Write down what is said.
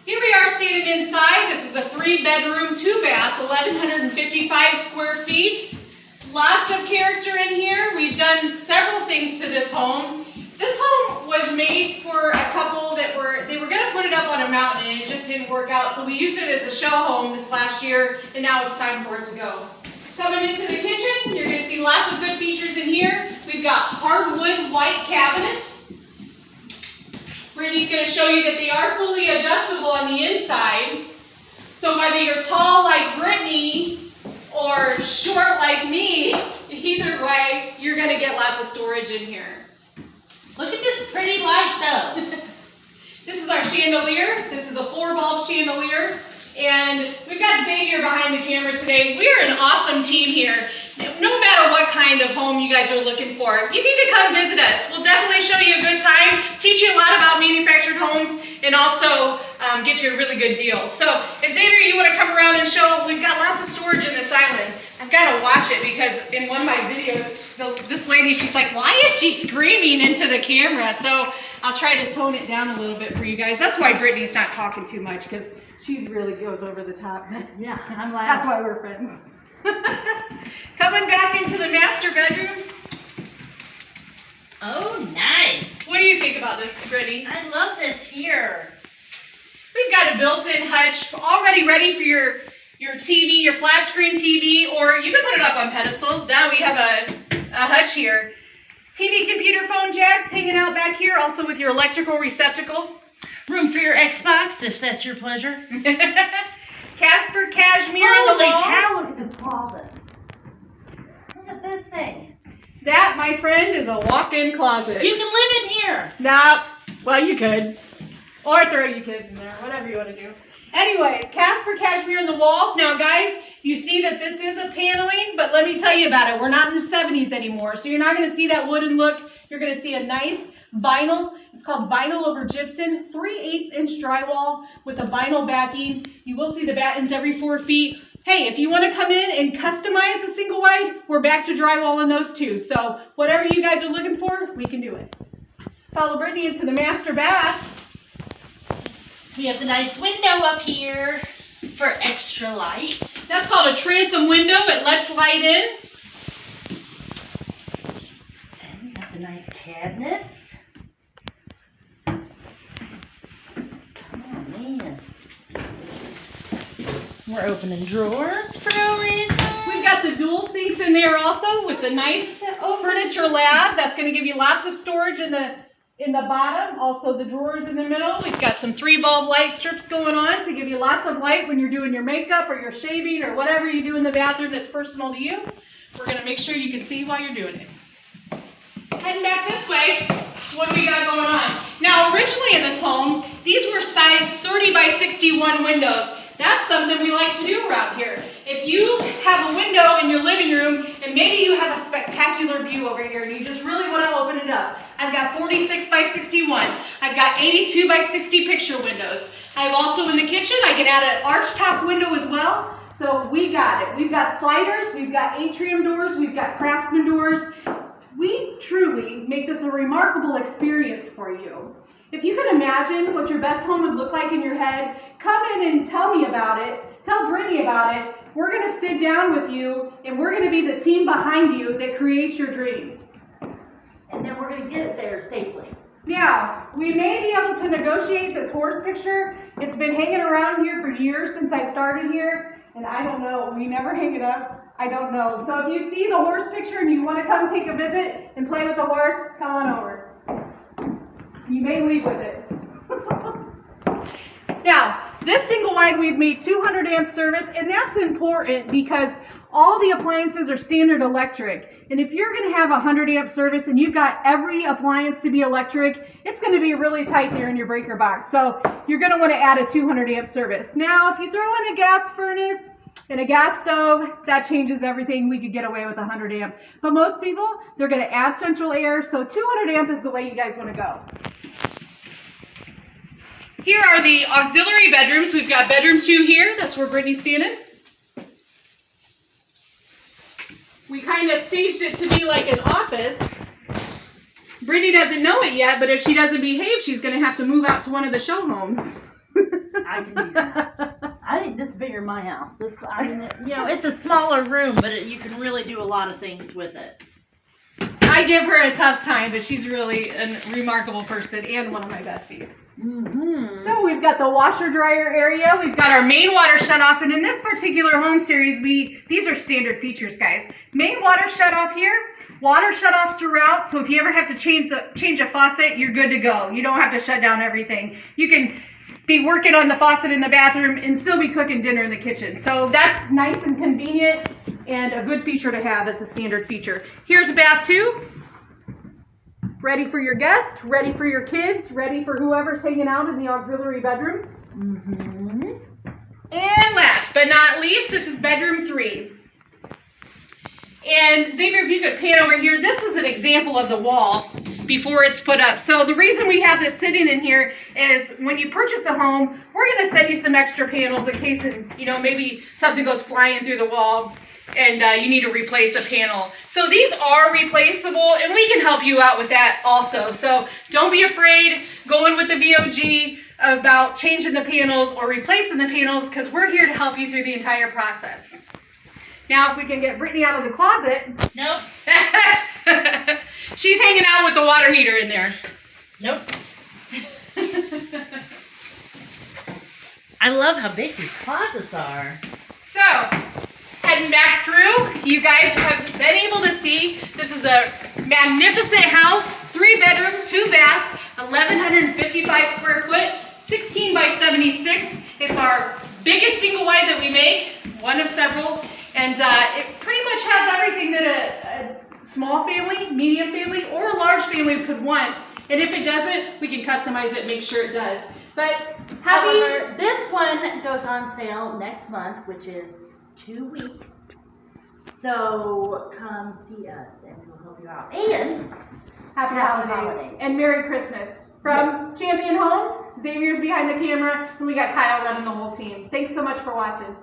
Here we are standing inside. This is a 3-bedroom, 2-bath, 1,155 square feet. Lots of character in here. We've done several things to this home. This home was made for a couple that were going to put it up on a mountain and it just didn't work out. So we used it as a show home this last year and now it's time for it to go. Coming into the kitchen, you're going to see lots of good features in here. We've got hardwood white cabinets. Brittany's going to show you that they are fully adjustable on the inside. So whether you're tall like Brittany or short like me, either way, you're going to get lots of storage in here. Look at this pretty light though. This is our chandelier. This is a 4-bulb chandelier. And we've got Xavier behind the camera today. We're an awesome team here. No matter what kind of home you guys are looking for, you need to come visit us. We'll definitely show you a good time, teach you a lot about manufactured homes, and also get you a really good deal. So if Xavier, you want to come around and show, we've got lots of storage in this island. I've got to watch it because in one of my videos, this lady, she's like, why is she screaming into the camera? So I'll try to tone it down a little bit for you guys. That's why Brittany's not talking too much, because she really goes over the top. Yeah, I'm laughing. That's why we're friends. Coming back into the master bedroom. Oh, nice. What do you think about this, Brittany? I love this here. We've got a built-in hutch already ready for your TV, your flat screen TV, or you can put it up on pedestals. Now we have a hutch here. TV, computer, phone jacks hanging out back here, also with your electrical receptacle. Room for your Xbox, if that's your pleasure. Casper cashmere in the wall. Holy cow, look at this closet. Look at this thing. That, my friend, is a walk-in closet. You can live in here. No, well, you could. Or throw your kids in there, whatever you want to do. Anyways, Casper cashmere in the walls. Now, guys, you see that this is a paneling, but let me tell you about it. We're not in the 70s anymore, so you're not going to see that wooden look. You're going to see a nice vinyl. It's called vinyl over gypsum, 3/8-inch drywall with a vinyl backing. You will see the battens every 4 feet. Hey, if you want to come in and customize a single wide, we're back to drywall on those too. So whatever you guys are looking for, we can do it. Follow Brittany into the master bath. We have the nice window up here for extra light. That's called a transom window. It lets light in. And we have the nice cabinets. We're opening drawers for no reason. We've got the dual sinks in there also with the nice furniture lab. That's going to give you lots of storage in the bottom. Also the drawers in the middle. We've got some 3-bulb light strips going on to give you lots of light when you're doing your makeup or your shaving or whatever you do in the bathroom that's personal to you. We're going to make sure you can see while you're doing it. Heading back this way, what do we got going on? Now originally in this home, these were size 30 by 61 windows. That's something we like to do around here. If you have a window in your living room and maybe you have a spectacular view over here and you just really want to open it up, I've got 46 by 61. I've got 82 by 60 picture windows. I've also in the kitchen, I can add an arch top window as well. So we got it. We've got sliders, we've got atrium doors, we've got craftsman doors. We truly make this a remarkable experience for you. If you can imagine what your best home would look like in your head, come in and tell me about it. Tell Brittany about it. We're going to sit down with you, and we're going to be the team behind you that creates your dream. And then we're going to get it there safely. Now, we may be able to negotiate this horse picture. It's been hanging around here for years since I started here, and I don't know. We never hang it up. I don't know. So if you see the horse picture and you want to come take a visit and play with the horse, come on over. You may leave with it. Now, this single wide we've made 200 amp service, and that's important because all the appliances are standard electric. And if you're going to have 100 amp service and you've got every appliance to be electric, it's going to be really tight there in your breaker box. So you're going to want to add a 200 amp service. Now, if you throw in a gas furnace and a gas stove, that changes everything. We could get away with 100 amp. But most people, they're going to add central air. So 200 amp is the way you guys want to go. Here are the auxiliary bedrooms. We've got bedroom 2 here. That's where Brittany's standing. We kind of staged it to be like an office. Brittany doesn't know it yet, but if she doesn't behave, she's going to have to move out to one of the show homes. I can do that. I think this is bigger than my house. It's a smaller room, but you can really do a lot of things with it. I give her a tough time, but she's really a remarkable person and one of my besties. Mm-hmm. So we've got the washer dryer area. We've got our main water shut off, and in this particular home series, these are standard features, guys. Main water shut off here. Water shut offs throughout. So if you ever have to change a faucet, you're good to go. You don't have to shut down everything. You can be working on the faucet in the bathroom and still be cooking dinner in the kitchen. So that's nice and convenient and a good feature to have as a standard feature. Here's a bath too. Ready for your guests, ready for your kids, ready for whoever's hanging out in the auxiliary bedrooms. Mm-hmm. And last but not least, this is bedroom 3. And Xavier, if you could pan over here, this is an example of the wall before it's put up. So the reason we have this sitting in here is when you purchase a home, we're going to send you some extra panels in case, maybe something goes flying through the wall and you need to replace a panel. So these are replaceable, and we can help you out with that also. So don't be afraid going with the VOG about changing the panels or replacing the panels, because we're here to help you through the entire process. Now, if we can get Brittany out of the closet. Nope. She's hanging out with the water heater in there. Nope. I love how big these closets are. So, heading back through, you guys have been able to see this is a magnificent house, 3-bedroom, 2-bath, 1,155 square foot, 16 by 76. It's our biggest single wide that we make, one of several, and it pretty much has everything that a small family, medium family, or a large family could want. And if it doesn't, we can customize it and make sure it does. But however, this one goes on sale next month, which is 2 weeks. So come see us and we'll help you out. And happy Happy holidays. holidays. And Merry Christmas. From Champion Homes, Xavier's behind the camera, and we got Kyle running the whole team. Thanks so much for watching.